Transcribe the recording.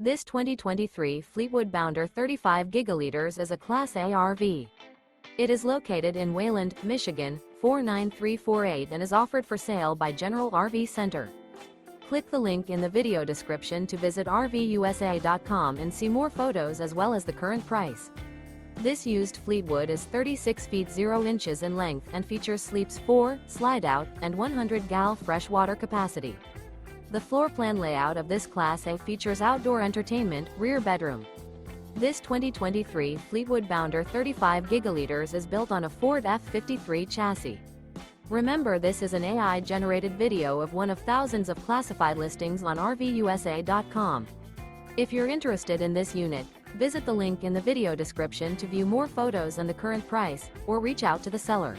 This 2023 Fleetwood Bounder 35 gigaliters is a Class A RV. It is located in Wayland, Michigan, 49348 and is offered for sale by General RV Center. Click the link in the video description to visit RVUSA.com and see more photos as well as the current price. This used Fleetwood is 36 feet 0 inches in length and features sleeps 4, slide-out, and 100 gal fresh water capacity. The floor plan layout of this Class A features outdoor entertainment, rear bedroom. This 2023 Fleetwood Bounder 35 gigaliters is built on a Ford F-53 chassis. Remember, this is an AI-generated video of one of thousands of classified listings on RVUSA.com. If you're interested in this unit, visit the link in the video description to view more photos and the current price, or reach out to the seller.